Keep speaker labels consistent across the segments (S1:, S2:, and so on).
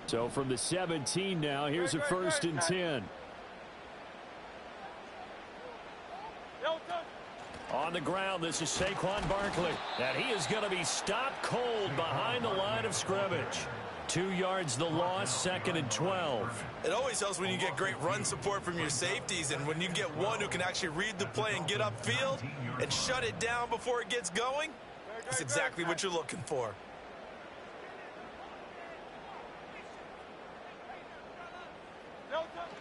S1: So from the 17 now, here's a 1st and 10. On the ground, this is Saquon Barkley. And he is going to be stopped cold behind the line of scrimmage. 2 yards the loss, 2nd and 12.
S2: It always helps when you get great run support from your safeties, and when you get one who can actually read the play and get upfield and shut it down before it gets going, that's exactly what you're looking for.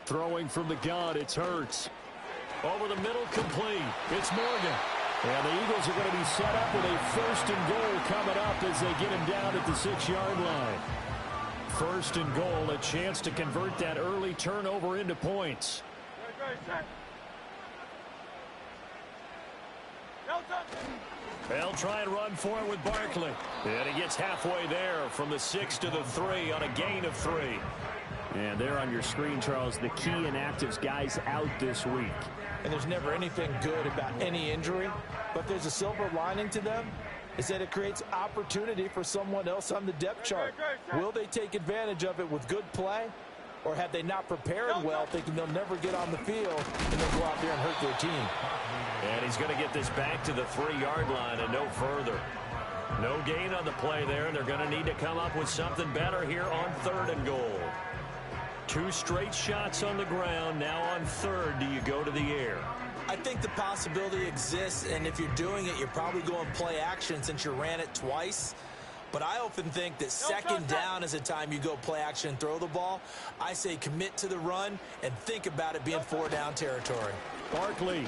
S1: Throwing from the gun, it's Hurts. Over the middle, complete. It's Morgan. And the Eagles are going to be set up with a 1st and goal coming up as they get him down at the 6-yard line. 1st and goal, a chance to convert that early turnover into points. They'll try and run for it with Barkley. And he gets halfway there from the 6 to the 3 on a gain of 3. And there on your screen, Charles, the key inactives guys out this week.
S3: And there's never anything good about any injury, but there's a silver lining to them, is that it creates opportunity for someone else on the depth chart. Will they take advantage of it with good play, or have they not prepared well, thinking they'll never get on the field, and they'll go out there and hurt their team?
S1: And he's going to get this back to the 3-yard line and no further. No gain on the play there, and they're going to need to come up with something better here on 3rd and goal. 2 straight shots on the ground. Now on 3rd, do you go to the air?
S3: I think the possibility exists, and if you're doing it, you're probably going play action since you ran it twice. But I often think that 2nd down is the time you go play action and throw the ball. I say commit to the run and think about it being 4-down territory.
S1: Barkley.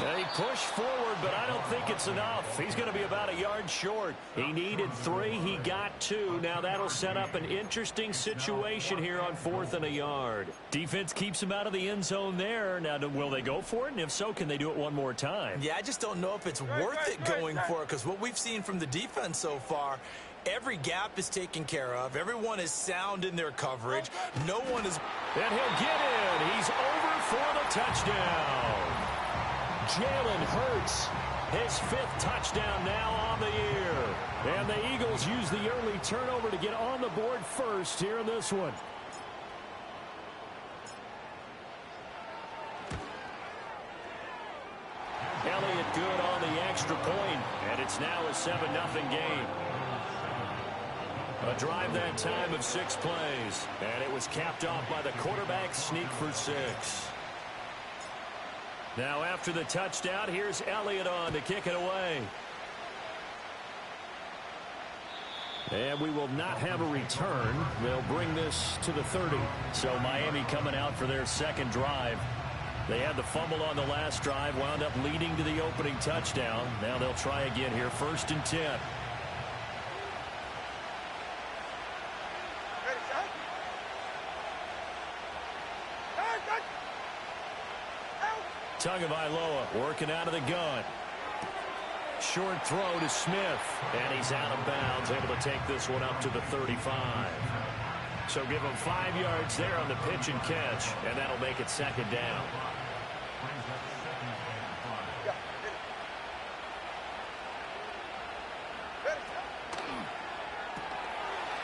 S1: They push forward, but I don't think it's enough. He's going to be about a yard short. He needed 3. He got 2. Now that'll set up an interesting situation here on 4th and a yard. Defense keeps him out of the end zone there. Now, will they go for it? And if so, can they do it one more time?
S3: Yeah, I just don't know if it's worth it going for it, because what we've seen from the defense so far, every gap is taken care of. Everyone is sound in their coverage. No one is...
S1: And he'll get in. He's over for the touchdown. Jalen Hurts, his 5th touchdown now on the year. And the Eagles use the early turnover to get on the board first here in this one. Elliott good on the extra point, and it's now a 7-0 game. A drive that time of 6 plays, and it was capped off by the quarterback sneak for 6. Now after the touchdown, here's Elliott on to kick it away. And we will not have a return. They'll bring this to the 30. So Miami coming out for their 2nd drive. They had the fumble on the last drive, wound up leading to the opening touchdown. Now they'll try again here, 1st and 10. Tagovailoa working out of the gun. Short throw to Smith, and he's out of bounds, able to take this one up to the 35. So give him 5 yards there on the pitch and catch, and that'll make it 2nd down.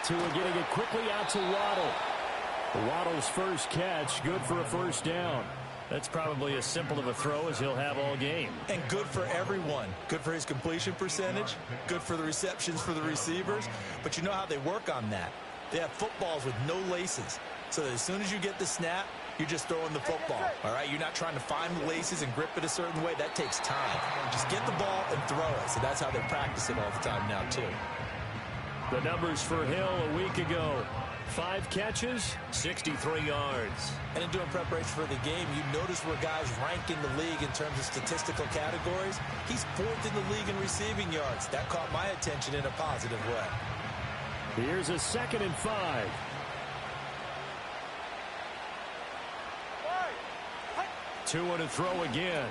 S1: Tua getting it quickly out to Waddle. Waddle's first catch, good for a 1st down. That's probably as simple of a throw as he'll have all game.
S3: And good for everyone. Good for his completion percentage. Good for the receptions for the receivers. But you know how they work on that. They have footballs with no laces. So that as soon as you get the snap, you're just throwing the football. All right? You're not trying to find the laces and grip it a certain way. That takes time. Just get the ball and throw it. So that's how they practice it all the time now, too.
S1: The numbers for Hill a week ago. 5 catches, 63 yards.
S3: And in doing preparation for the game, you notice where guys rank in the league in terms of statistical categories. He's 4th in the league in receiving yards. That caught my attention in a positive way.
S1: Here's a 2nd and 5. Tua to throw again.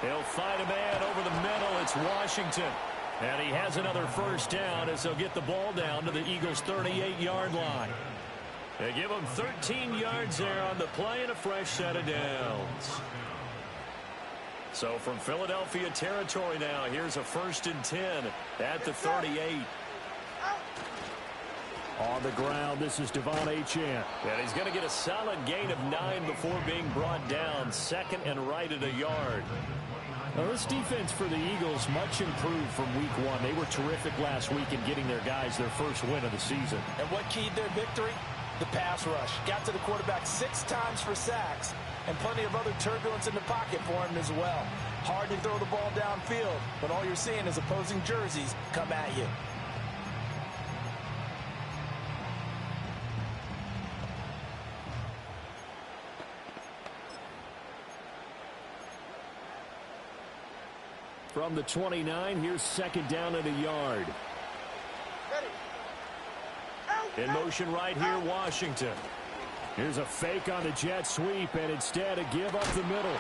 S1: He'll find a man over the middle. It's Washington. And he has another 1st down as they'll get the ball down to the Eagles' 38-yard line. They give him 13 yards there on the play and a fresh set of downs. So from Philadelphia territory now, here's a 1st and 10 at the 38. On the ground, this is Devon Achane. And he's going to get a solid gain of 9 before being brought down. Second and right at a yard. Now, this defense for the Eagles much improved from week 1. They were terrific last week in getting their guys their first win of the season.
S3: And what keyed their victory? The pass rush. Got to the quarterback 6 times for sacks, and plenty of other turbulence in the pocket for him as well. Hard to throw the ball downfield, but all you're seeing is opposing jerseys come at you.
S1: From the 29, here's second down at a yard. In motion right here, Washington. Here's a fake on the jet sweep, and instead a give up the middle.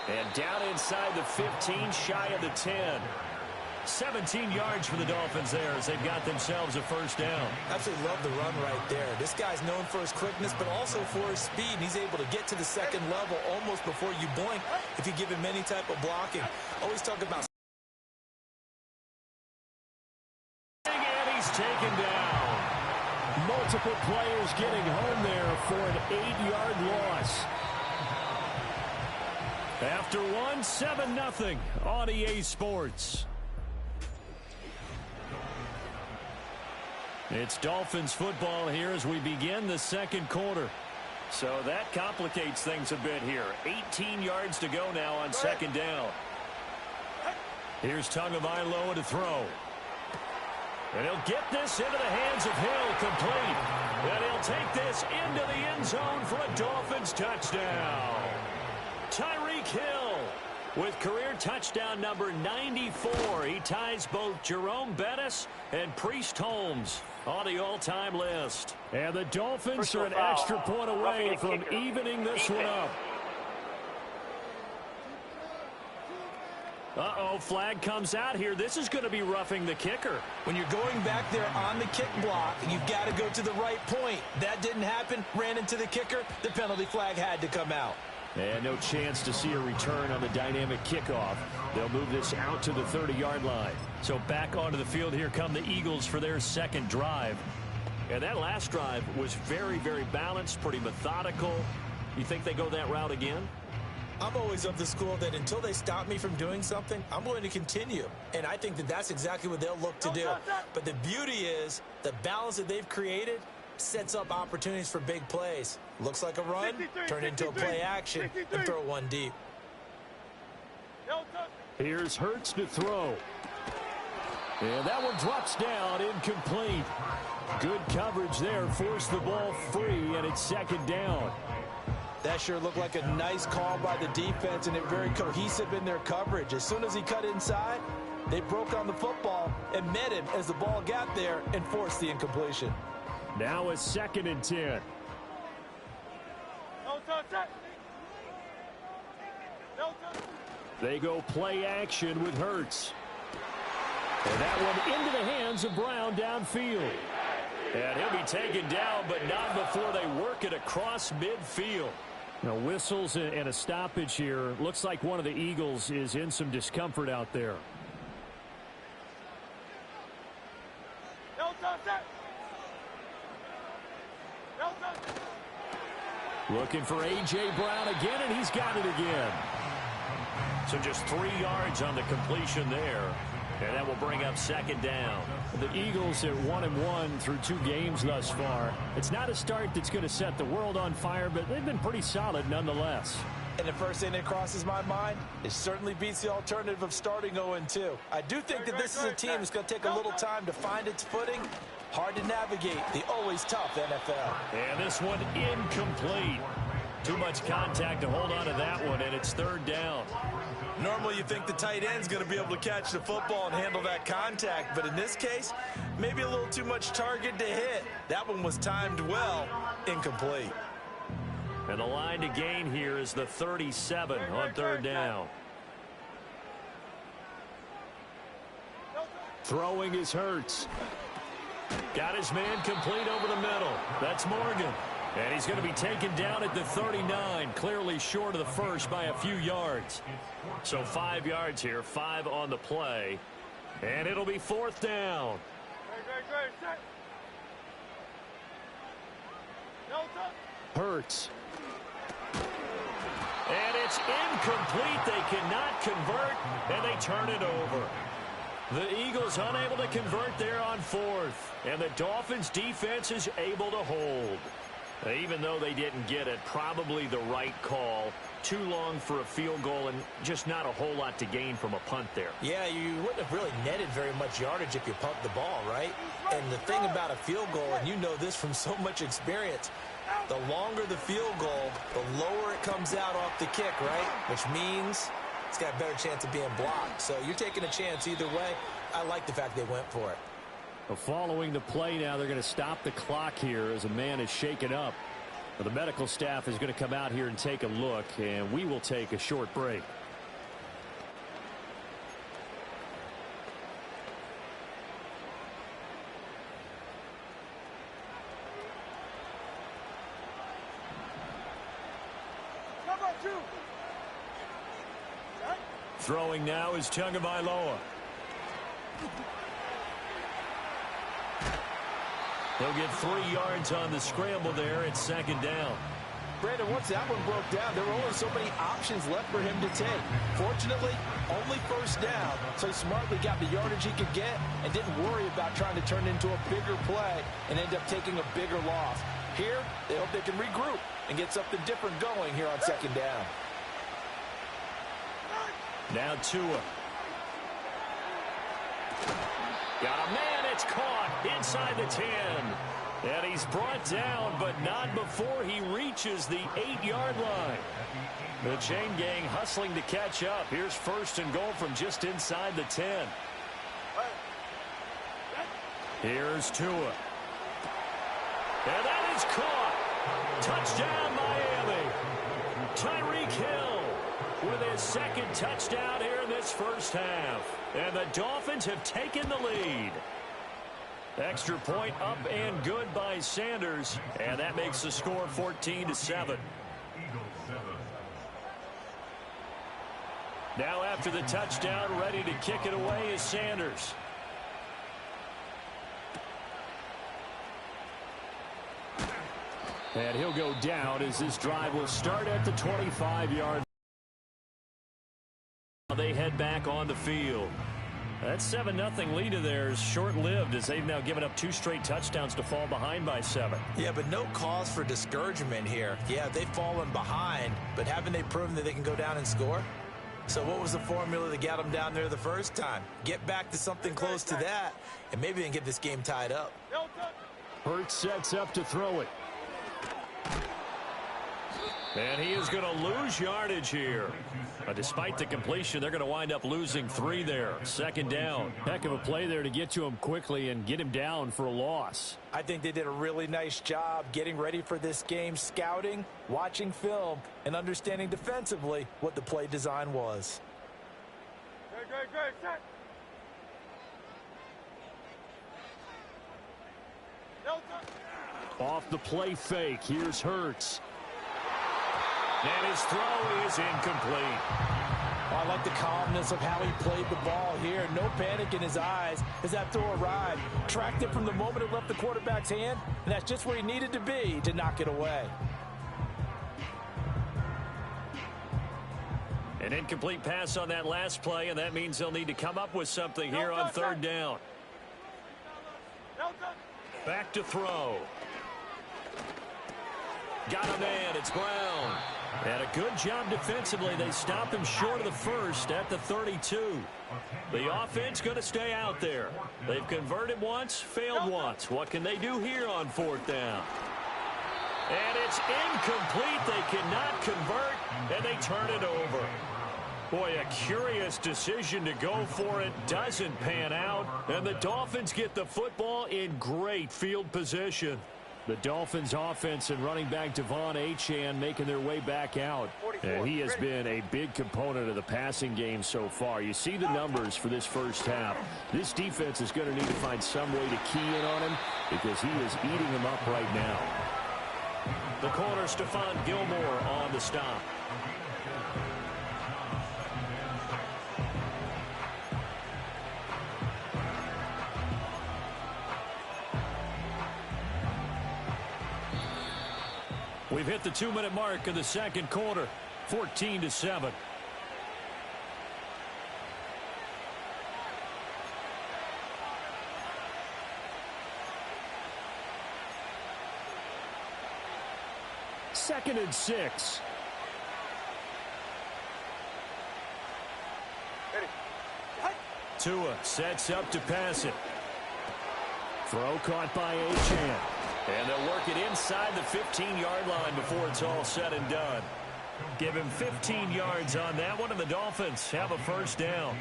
S1: And down inside the 15, shy of the 10. 17 yards for the Dolphins there as they've got themselves a first down.
S3: Absolutely love the run right there. This guy's known for his quickness, but also for his speed. And he's able to get to the second level almost before you blink if you give him any type of blocking. Always talk about...
S1: And he's taken down. Multiple players getting home there for an 8-yard loss. After one, 7-0 on EA Sports. It's Dolphins football here as we begin the second quarter. So that complicates things a bit here. 18 yards to go now on second down. Here's Tagovailoa to throw. And he'll get this into the hands of Hill, complete. And he'll take this into the end zone for a Dolphins touchdown. Tyreek Hill with career touchdown number 94. He ties both Jerome Bettis and Priest Holmes on the all-time list. And the Dolphins are an extra point away from evening this one up. Uh-oh, flag comes out here. This is going to be roughing the kicker.
S3: When you're going back there on the kick block, you've got to go to the right point. That didn't happen. Ran into the kicker. The penalty flag had to come out.
S1: And no chance to see a return on the dynamic kickoff. They'll move this out to the 30-yard line. So back onto the field, here come the Eagles for their second drive. And that last drive was very, very balanced, pretty methodical. You think they go that route again?
S3: I'm always of the school that until they stop me from doing something, I'm going to continue. And I think that that's exactly what they'll look to do. But the beauty is the balance that they've created sets up opportunities for big plays. Looks like a run, turn into a play action, and throw one deep.
S1: Here's Hurts to throw. And that one drops down, incomplete. Good coverage there, forced the ball free, and it's second down.
S3: That sure looked like a nice call by the defense, and they're very cohesive in their coverage. As soon as he cut inside, they broke on the football and met him as the ball got there and forced the incompletion.
S1: Now a second and 10. They go play action with Hurts. And that one into the hands of Brown downfield. And he'll be taken down, but not before they work it across midfield. Now, whistles and a stoppage here. Looks like one of the Eagles is in some discomfort out there. Looking for A.J. Brown again, and he's got it again. So just 3 yards on the completion there. And that will bring up second down. The Eagles are 1-1 through 2 games thus far. It's not a start that's going to set the world on fire, but they've been pretty solid nonetheless.
S3: And the first thing that crosses my mind, it certainly beats the alternative of starting 0-2. I do think that this is a team that's going to take a little time to find its footing. Hard to navigate the always tough NFL.
S1: And this one incomplete. Too much contact to hold on to that one, and it's third down.
S2: Normally you think the tight end's going to be able to catch the football and handle that contact, but in this case, maybe a little too much target to hit. That one was timed well, incomplete.
S1: And the line to gain here is the 37 on third down. Throwing is Hurts. Got his man complete over the middle. That's Morgan. And he's going to be taken down at the 39, clearly short of the first by a few yards. So 5 yards here, 5 on the play. And it'll be fourth down. Hurts. And it's incomplete. They cannot convert, and they turn it over. The Eagles unable to convert there on fourth, and the Dolphins' defense is able to hold. Even though they didn't get it, probably the right call. Too long for a field goal and just not a whole lot to gain from a punt there.
S3: Yeah, you wouldn't have really netted very much yardage if you pumped the ball, right? And the thing about a field goal, and you know this from so much experience, the longer the field goal, the lower it comes out off the kick, right? Which means it's got a better chance of being blocked. So you're taking a chance either way. I like the fact they went for it.
S1: Well, following the play now, they're going to stop the clock here as a man is shaken up. Well, the medical staff is going to come out here and take a look, and we will take a short break. Throwing now is Tagovailoa. He'll get 3 yards on the scramble there. It's second down.
S3: Brandon, once that one broke down, there were only so many options left for him to take. Fortunately, only first down, so he smartly got the yardage he could get and didn't worry about trying to turn it into a bigger play and end up taking a bigger loss. Here, they hope they can regroup and get something different going here on second down.
S1: Now Tua. Got a man, it's caught inside the 10. And he's brought down, but not before he reaches the 8-yard line. The chain gang hustling to catch up. Here's first and goal from just inside the 10. Here's Tua. And that is caught. Touchdown, Miami. Tyreek Hill with his second touchdown here in this first half. And the Dolphins have taken the lead. Extra point up and good by Sanders. And that makes the score 14-7. Now after the touchdown, ready to kick it away is Sanders. And he'll go down as this drive will start at the 25-yard. They head back on the field. That 7-0 lead of theirs short-lived as they've now given up 2 straight touchdowns to fall behind by 7.
S3: Yeah, but no cause for discouragement here. Yeah, they've fallen behind, but haven't they proven that they can go down and score? So what was the formula that got them down there the first time? Get back to something close to that, and maybe they can get this game tied up.
S1: Hurts sets up to throw it. And he is going to lose yardage here. Despite the completion, they're going to wind up losing 3 there. Second down. Heck of a play there to get to him quickly and get him down for a loss.
S3: I think they did a really nice job getting ready for this game, scouting, watching film, and understanding defensively what the play design was.
S4: Great.
S1: Off the play fake. Here's Hurts. And his throw is incomplete.
S3: I like the calmness of how he played the ball here. No panic in his eyes as that throw arrived. Tracked it from the moment it left the quarterback's hand, and that's just where he needed to be to knock it away.
S1: An incomplete pass on that last play, and that means they'll need to come up with something here on third down. Back to throw. Got a man. It's Brown. And a good job defensively. They stop him short of the first at the 32. The offense going to stay out there. They've converted once, failed once. What can they do here on fourth down? And it's incomplete. They cannot convert, and they turn it over. Boy, a curious decision to go for it. Doesn't pan out, and the Dolphins get the football in great field position. The Dolphins offense and running back Devon Achane making their way back out. And he has been a big component of the passing game so far. You see the numbers for this first half. This defense is going to need to find some way to key in on him because he is eating him up right now. The corner, Stephon Gilmore on the stop. We've hit the 2-minute mark of the second quarter, 14-7. Second and 6. Tua sets up to pass it. Throw caught by Achane. And they'll work it inside the 15-yard line before it's all said and done. Give him 15 yards on that one, and the Dolphins have a first down.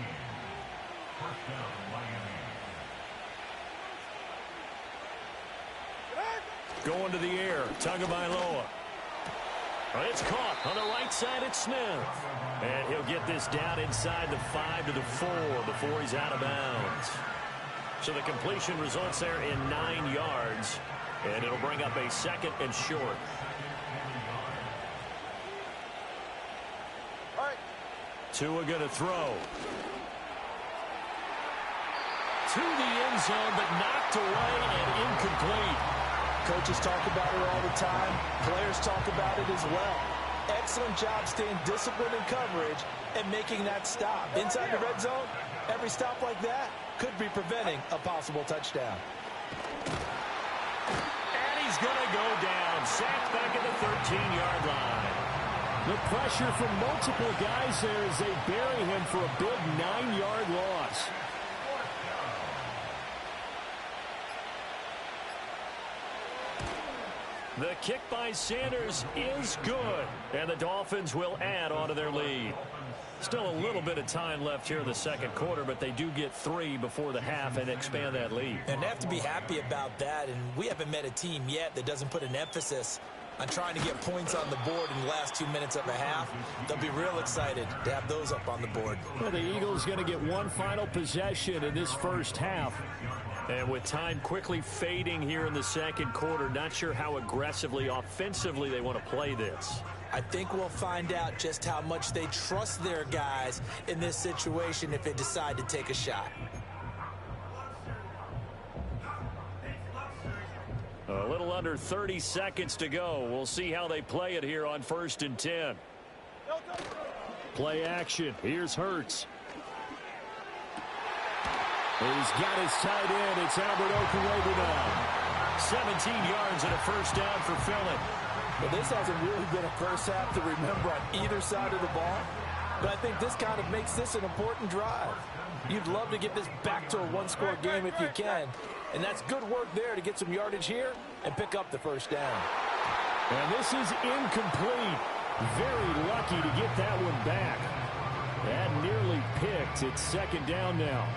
S1: Going to the air, Tagovailoa. It's caught on the right side at Smith. And he'll get this down inside the 5 to the 4 before he's out of bounds. So the completion results there in 9 yards. And it'll bring up a second and short. All right. Tua going to throw. To the end zone, but knocked away and incomplete.
S3: Coaches talk about it all the time. Players talk about it as well. Excellent job staying disciplined in coverage and making that stop. Inside the red zone, every stop like that could be preventing a possible touchdown.
S1: And he's going to go down. Sacked back at the 13-yard line. The pressure from multiple guys there as they bury him for a big 9-yard loss. The kick by Sanders is good, and the Dolphins will add on to their lead. Still a little bit of time left here in the second quarter, but they do get 3 before the half and expand that lead.
S3: And they have to be happy about that, and we haven't met a team yet that doesn't put an emphasis on trying to get points on the board in the last 2 minutes of a half. They'll be real excited to have those up on the board.
S1: Well, the Eagles going to get one final possession in this first half. And with time quickly fading here in the second quarter, not sure how aggressively, offensively they want to play this.
S3: I think we'll find out just how much they trust their guys in this situation if they decide to take a shot.
S1: A little under 30 seconds to go. We'll see how they play it here on 1st and 10. Play action. Here's Hurts. He's got his tight end. It's Albert Okuegbunam now. 17 yards and a first down for Philly.
S3: But this hasn't really been a first half to remember on either side of the ball. But I think this kind of makes this an important drive. You'd love to get this back to a one-score game if you can. And that's good work there to get some yardage here and pick up the first down.
S1: And this is incomplete. Very lucky to get that one back. That nearly picked. It's second down now.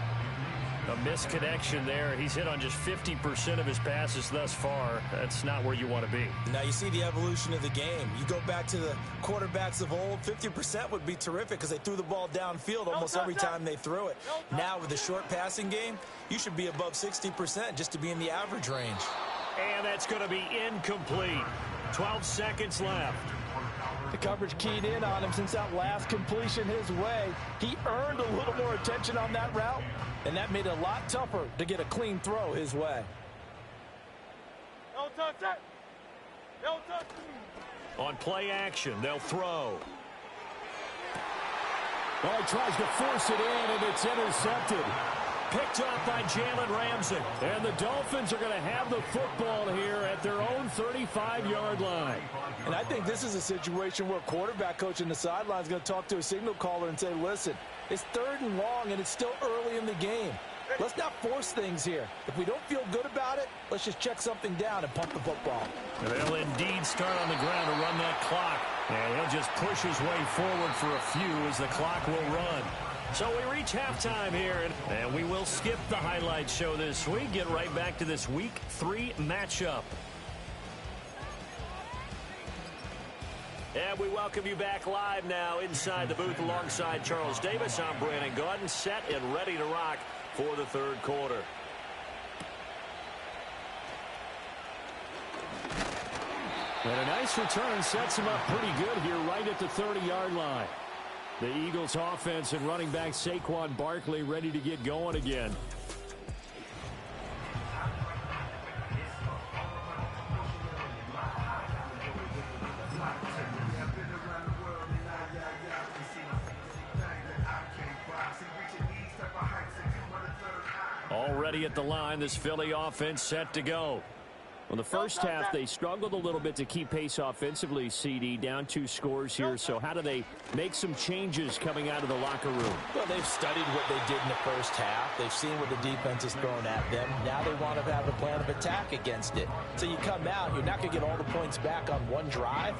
S1: A misconnection there. He's hit on just 50% of his passes thus far. That's not where you want to be.
S3: Now you see the evolution of the game. You go back to the quarterbacks of old, 50% would be terrific because they threw the ball downfield almost every time they threw it. Now with the short passing game, you should be above 60% just to be in the average range.
S1: And that's going to be incomplete. 12 seconds left.
S3: The coverage keyed in on him since that last completion his way. He earned a little more attention on that route, and that made it a lot tougher to get a clean throw his way.
S1: On play action, they'll throw. Well, he tries to force it in, and it's intercepted. Picked off by Jalen Ramsey. And the Dolphins are going to have the football here at their own 35-yard line.
S3: And I think this is a situation where quarterback coach in the sideline is going to talk to a signal caller and say, listen, it's 3rd and long, and it's still early in the game. Let's not force things here. If we don't feel good about it, let's just check something down and pump the football.
S1: They'll indeed start on the ground to run that clock. And he'll just push his way forward for a few as the clock will run. So we reach halftime here, and we will skip the highlight show this week. Get right back to this Week 3 matchup. And we welcome you back live now inside the booth alongside Charles Davis. I'm Brandon Gaudin, set and ready to rock for the third quarter. And a nice return sets him up pretty good here right at the 30-yard line. The Eagles offense and running back Saquon Barkley ready to get going again. ready at the line. This Philly offense set to go. Well, the first half, they struggled a little bit to keep pace offensively, CD, down 2 scores here. So how do they make some changes coming out of the locker room?
S3: Well, they've studied what they did in the first half. They've seen what the defense has thrown at them. Now they want to have a plan of attack against it. So you come out, you're not going to get all the points back on one drive,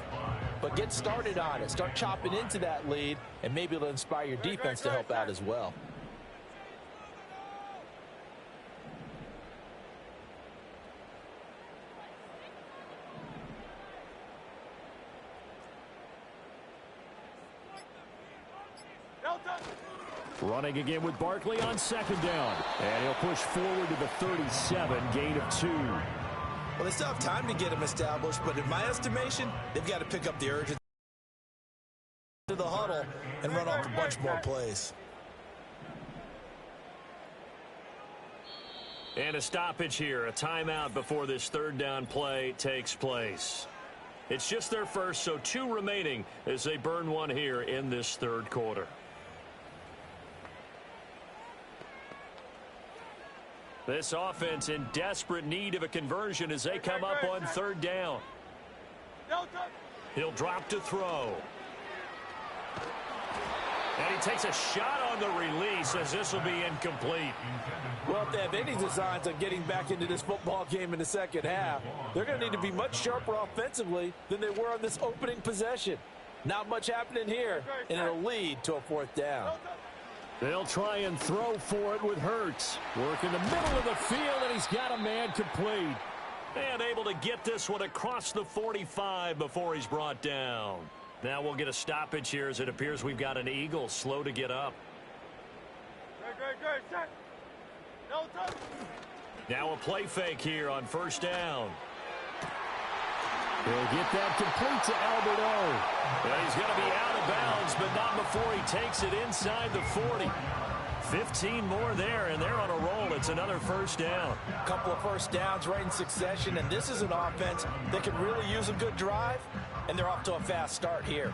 S3: but get started on it. Start chopping into that lead, and maybe it'll inspire your defense to help out as well.
S1: Running again with Barkley on second down. And he'll push forward to the 37, gain of 2.
S3: Well, they still have time to get him established, but in my estimation, they've got to pick up the urgency to the huddle and run off a bunch more plays.
S1: And a stoppage here, a timeout before this third down play takes place. It's just their first, so 2 remaining as they burn one here in this third quarter. This offense in desperate need of a conversion as they come up on third down. He'll drop to throw. And he takes a shot on the release as this will be incomplete.
S3: Well, if they have any designs on getting back into this football game in the second half, they're going to need to be much sharper offensively than they were on this opening possession. Not much happening here, and it'll lead to a 4th down.
S1: They'll try and throw for it with Hurts. Work in the middle of the field, and he's got a man complete. And able to get this one across the 45 before he's brought down. Now we'll get a stoppage here as it appears we've got an Eagle slow to get up. Now a play fake here on first down. He'll get that complete to Alberto. And he's going to be out of bounds, but not before he takes it inside the 40. 15 more there, and they're on a roll. It's another first down.
S3: A couple of first downs right in succession, and this is an offense that can really use a good drive, and they're off to a fast start here.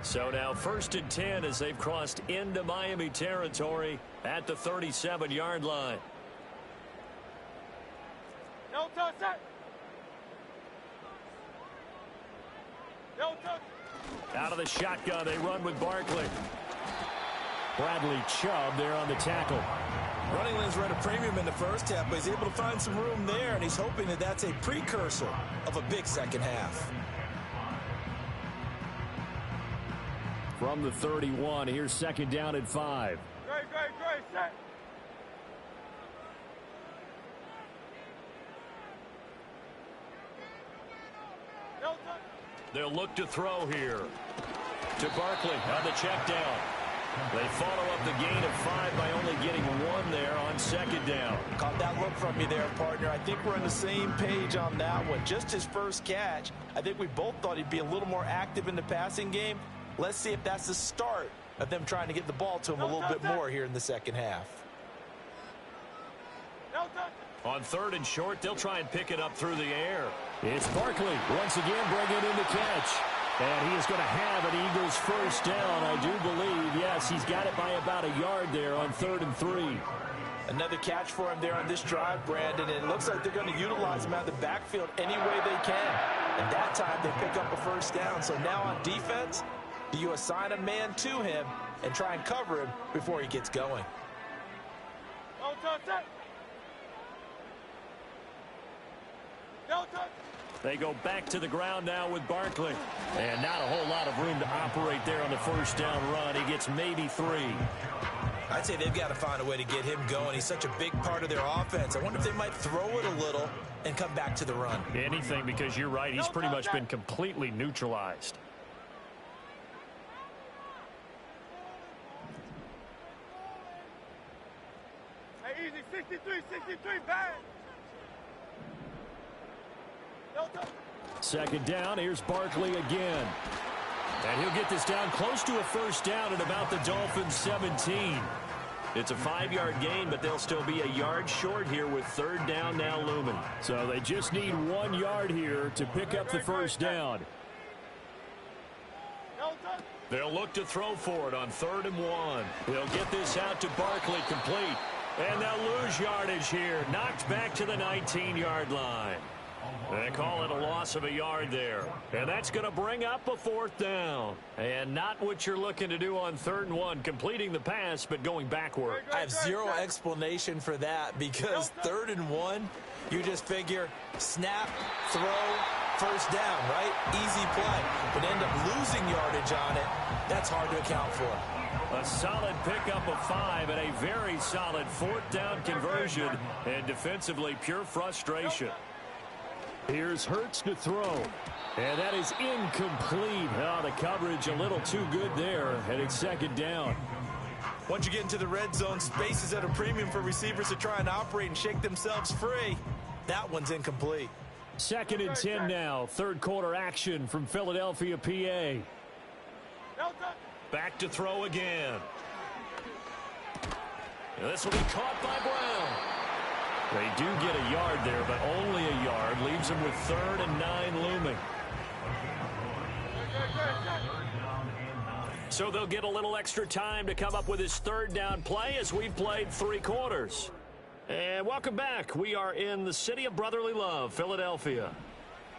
S1: So now 1st and 10 as they've crossed into Miami territory at the 37-yard line.
S4: No touch that. No touch.
S1: Out of the shotgun, they run with Barkley. Bradley Chubb there on the tackle.
S3: Running lanes were at a premium in the first half, but he's able to find some room there, and he's hoping that that's a precursor of a big second half.
S1: From the 31, here's second down at 5.
S4: Great, set. No touch.
S1: They'll look to throw here. To Barkley on the check down. They follow up the gain of 5 by only getting 1 there on second down.
S3: Caught that look from you there, partner. I think we're on the same page on that one. Just his first catch. I think we both thought he'd be a little more active in the passing game. Let's see if that's the start of them trying to get the ball to him a little bit more here in the second half.
S4: No touch.
S1: On 3rd and short, they'll try and pick it up through the air. It's Barkley once again bringing in the catch. And he is going to have an Eagles first down, I do believe. Yes, he's got it by about a yard there on 3rd and 3.
S3: Another catch for him there on this drive, Brandon. And it looks like they're going to utilize him out of the backfield any way they can. And that time they pick up a first down. So now on defense, do you assign a man to him and try and cover him before he gets going?
S4: No touch that. No touch.
S1: They go back to the ground now with Barkley. And not a whole lot of room to operate there on the first down run. He gets maybe 3.
S3: I'd say they've got to find a way to get him going. He's such a big part of their offense. I wonder if they might throw it a little and come back to the run.
S1: Anything, because you're right. He's pretty much been completely neutralized.
S4: Hey, easy. 63, bang. No touch.
S1: Second down, here's Barkley again. And he'll get this down close to a first down at about the Dolphins' 17. It's a 5-yard gain, but they'll still be a yard short here with 3rd down now looming. So they just need 1 yard here to pick up the first down.
S4: No touch.
S1: They'll look to throw for it on 3rd and 1. They'll get this out to Barkley, complete. And they'll lose yardage here. Knocked back to the 19-yard line. They call it a loss of a yard there. And that's going to bring up a 4th down. And not what you're looking to do on 3rd and 1, completing the pass, but going backward.
S3: I have zero explanation for that because 3rd and 1, you just figure snap, throw, first down, right? Easy play. But end up losing yardage on it. That's hard to account for.
S1: A solid pickup of 5 and a very solid 4th down conversion. And defensively, pure frustration. Here's Hurts to throw. And that is incomplete. Oh, the coverage a little too good there. And it's 2nd down.
S2: Once you get into the red zone, space is at a premium for receivers to try and operate and shake themselves free. That one's incomplete.
S1: 2nd and 10 now. 3rd quarter action from Philadelphia, PA. Back to throw again. And this will be caught by Brown. They do get a yard there, but only a yard. Leaves them with 3rd and 9 looming. So they'll get a little extra time to come up with his 3rd down play as we've played 3 quarters. And welcome back. We are in the city of brotherly love, Philadelphia.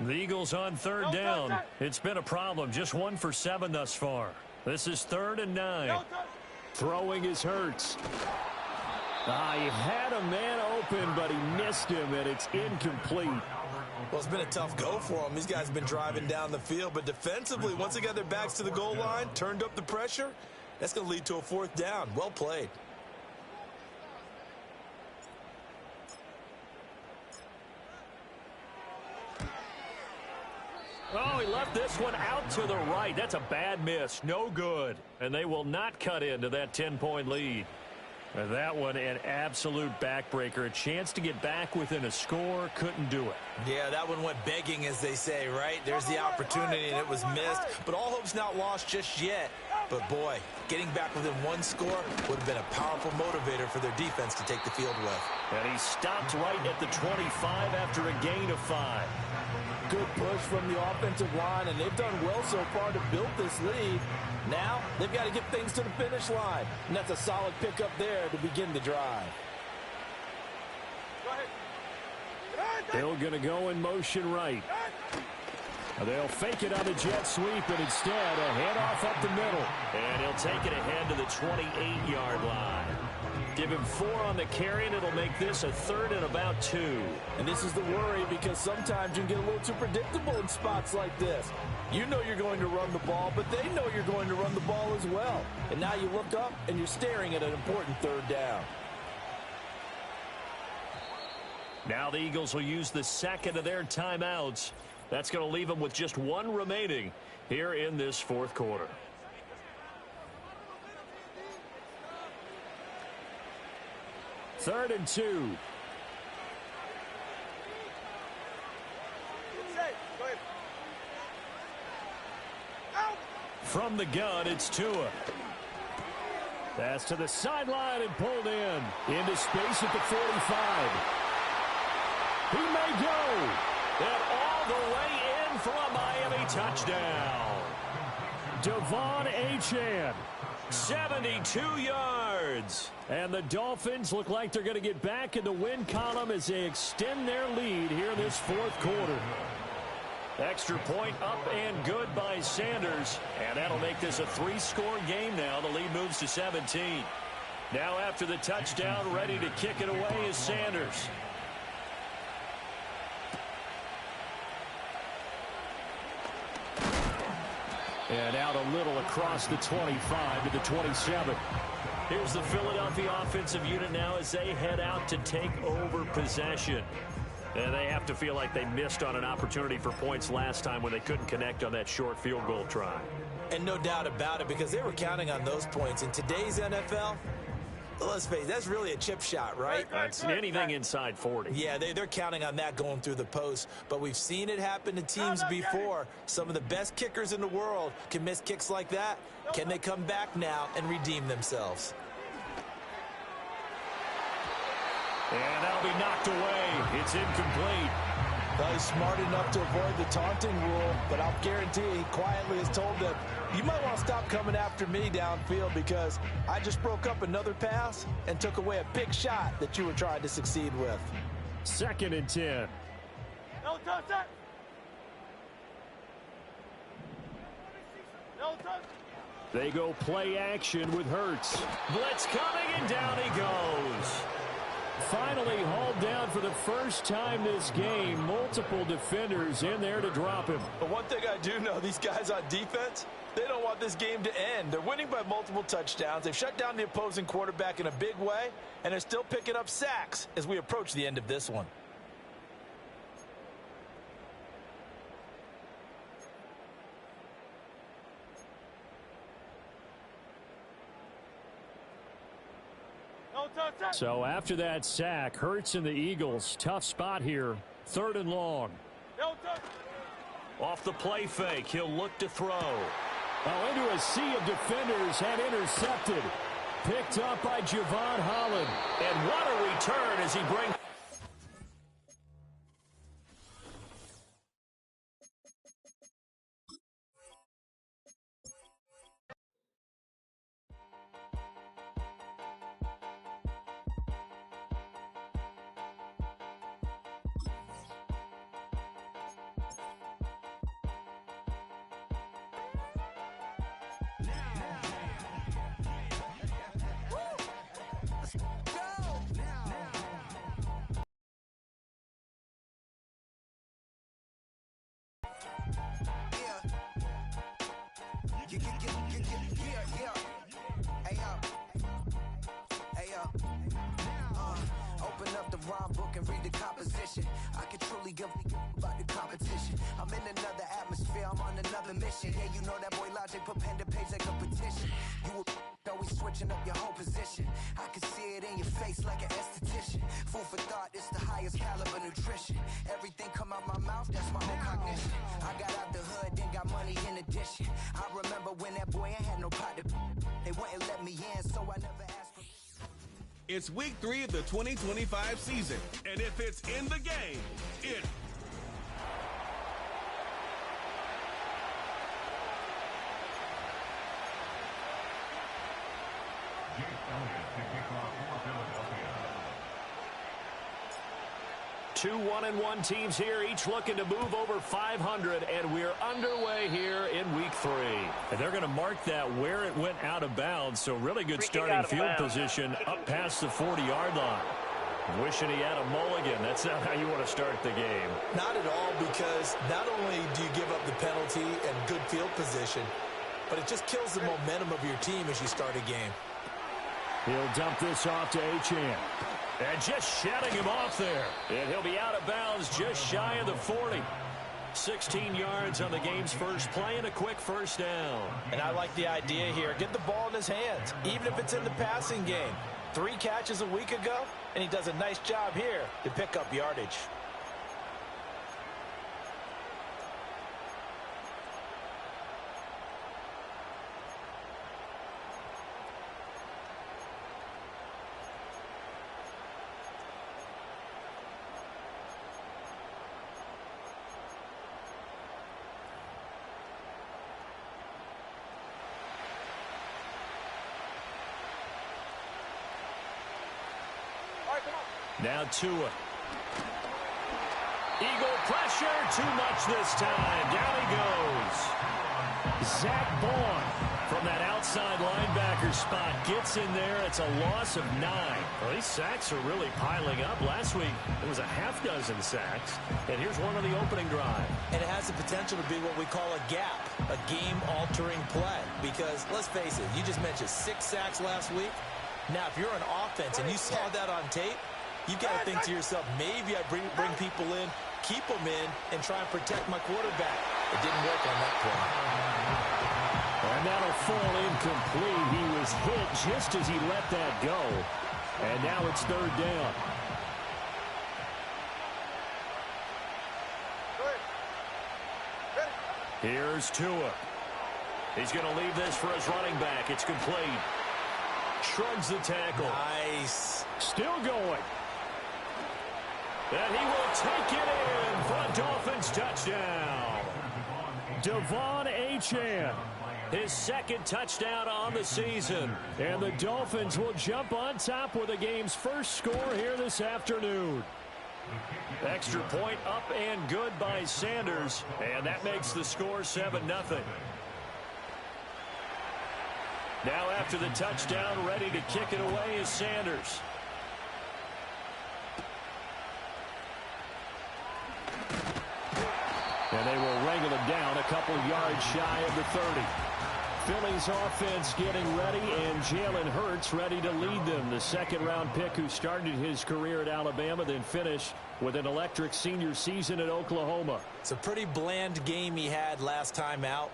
S1: The Eagles on 3rd down. It's been a problem. Just 1 for 7 thus far. This is 3rd and 9. Throwing is Hurts. He had a man open, but he missed him, and it's incomplete.
S2: Well, it's been a tough go for them. These guys have been driving down the field, but defensively, once they got their backs to the goal line, turned up the pressure, that's going to lead to a 4th down. Well played.
S1: Oh, he left this one out to the right. That's a bad miss. No good. And they will not cut into that 10-point lead. And that one, an absolute backbreaker. A chance to get back within a score. Couldn't do it.
S3: Yeah, that one went begging, as they say, right? There's the opportunity, and it was missed. But all hope's not lost just yet. But, boy, getting back within 1 score would have been a powerful motivator for their defense to take the field with.
S1: And he stopped right at the 25 after a gain of 5.
S5: Good push from the offensive line, and they've done well so far to build this lead. Now, they've got to get things to the finish line, and that's a solid pickup there to begin the drive.
S1: They're going to go in motion right. They'll fake it on the jet sweep, and instead a handoff up the middle. And he'll take it ahead to the 28-yard line. Give him 4 on the carry, and it'll make this a 3rd and about 2.
S5: And this is the worry, because sometimes you can get a little too predictable in spots like this. You know you're going to run the ball, but they know you're going to run the ball as well. And now you look up, and you're staring at an important 3rd down.
S1: Now the Eagles will use the 2nd of their timeouts. That's going to leave them with just 1 remaining here in this 4th quarter. Third and 2. From the gun, it's Tua. That's to the sideline and pulled in. Into space at the 45. He may go. And all the way in for a Miami touchdown. Devon Achane. 72 yards. And the Dolphins look like they're going to get back in the win column as they extend their lead here in this 4th quarter. Extra point up and good by Sanders. And that'll make this a 3-score game now. The lead moves to 17. Now after the touchdown, ready to kick it away is Sanders. And out a little across the 25 to the 27. Here's the Philadelphia offensive unit now as they head out to take over possession. And they have to feel like they missed on an opportunity for points last time when they couldn't connect on that short field goal try.
S3: And no doubt about it, because they were counting on those points. In today's NFL, let's face it, that's really a chip shot, right?
S1: It's anything inside 40.
S3: Yeah, they're counting on that going through the post. But we've seen it happen to teams before. Some of the best kickers in the world can miss kicks like that. Can they come back now and redeem themselves?
S1: And that'll be knocked away. It's incomplete.
S5: Well, he's smart enough to avoid the taunting rule, but I'll guarantee he quietly has told them, you might want to stop coming after me downfield because I just broke up another pass and took away a big shot that you were trying to succeed with.
S1: 2nd and 10.
S4: No touch that. No touch.
S1: They go play action with Hurts. Blitz coming, and down he goes. Finally hauled down for the first time this game. Multiple defenders in there to drop him.
S5: But one thing I do know, these guys on defense, they don't want this game to end. They're winning by multiple touchdowns. They've shut down the opposing quarterback in a big way, and they're still picking up sacks as we approach the end of this one.
S4: No touch that.
S1: So after that sack, Hurts and the Eagles, tough spot here. 3rd and long.
S4: No touch.
S1: Off the play fake, he'll look to throw. Oh, into a sea of defenders and intercepted. Picked up by Javon Holland. And what a return as he brings...
S6: Open up the rhyme book and read the composition. I can truly give about the competition. I'm in another atmosphere, I'm on another mission. Yeah, you know that boy Logic put pen to page like a petition. You always switching up your whole position. I can see it in your face like an esthetician. Food for thought, it's the highest caliber nutrition. Everything come out my mouth, that's my own cognition. I got out the hood, then got money in addition. I remember when that boy ain't had no pot to... They wouldn't let me in, so I never asked for...
S7: It's week 3 of the 2025 season, and if it's in the game, it...
S1: Two 1-1 teams here, each looking to move over 500, and we're underway here in week 3. And they're going to mark that where it went out of bounds, so really good starting field position up past the 40-yard line. Wishing he had a mulligan. That's not how you want to start the game.
S3: Not at all, because not only do you give up the penalty and good field position, but it just kills the momentum of your team as you start a game.
S1: He'll dump this off to Achane. And just shutting him off there. And he'll be out of bounds just shy of the 40. 16 yards on the game's first play and a quick first down.
S5: And I like the idea here. Get the ball in his hands, even if it's in the passing game. 3 catches a week ago, and he does a nice job here to pick up yardage.
S1: Now Tua. Eagle pressure, too much this time. Down he goes. Zach Bourne from that outside linebacker spot gets in there. It's a loss of 9. Well, these sacks are really piling up. Last week, it was a half dozen sacks. And here's one on the opening drive.
S3: And it has the potential to be what we call a gap, a game-altering play. Because, let's face it, you just mentioned 6 sacks last week. Now, if you're an offense and you saw that on tape, you've got to think to yourself, maybe I bring people in, keep them in, and try and protect my quarterback. It didn't work on that play.
S1: And that'll fall incomplete. He was hit just as he let that go. And now it's 3rd down. Here's Tua. He's going to leave this for his running back. It's complete. Shrugs the tackle.
S3: Nice.
S1: Still going. And he will take it in for a Dolphins touchdown. Devon Achane, his second touchdown on the season. And the Dolphins will jump on top with the game's first score here this afternoon. Extra point up and good by Sanders, and that makes the score 7-0. Now after the touchdown, ready to kick it away is Sanders. And they will wrangle him down a couple yards shy of the 30. Philly's offense getting ready, and Jalen Hurts ready to lead them. The second-round pick who started his career at Alabama, then finished with an electric senior season at Oklahoma.
S3: It's a pretty bland game he had last time out.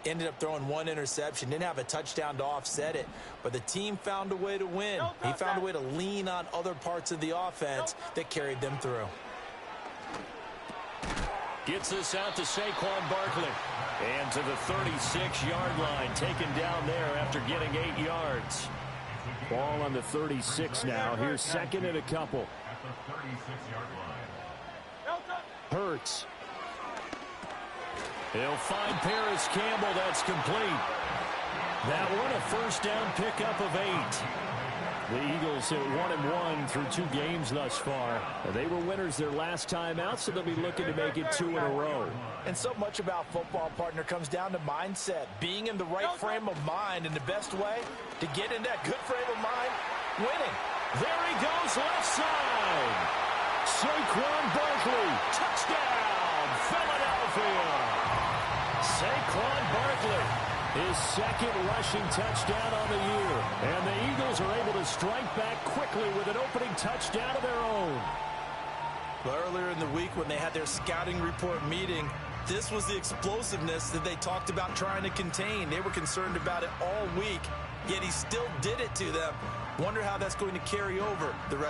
S3: Ended up throwing one interception. Didn't have a touchdown to offset it. But the team found a way to win. He found a way to lean on other parts of the offense that carried them through.
S1: Gets this out to Saquon Barkley. And to the 36-yard line, taken down there after getting 8 yards. Ball on the 36 now. Here's second and a couple. Hurts. He'll find Paris Campbell. That's complete. That one a first down pickup of 8. The Eagles hit 1-1 through 2 games thus far. They were winners their last time out, so they'll be looking to make it 2 in a row.
S5: And so much about football, partner, comes down to mindset. Being in the right frame of mind, and the best way to get in that good frame of mind, winning.
S1: There he goes, left side. Saquon Barkley, touchdown, Philadelphia. Saquon Barkley, his second rushing touchdown on the year. And the Eagles are able to strike back quickly with an opening touchdown of their own.
S3: But earlier in the week when they had their scouting report meeting, this was the explosiveness that they talked about trying to contain. They were concerned about it all week, yet he still did it to them. Wonder how that's going to carry over the rest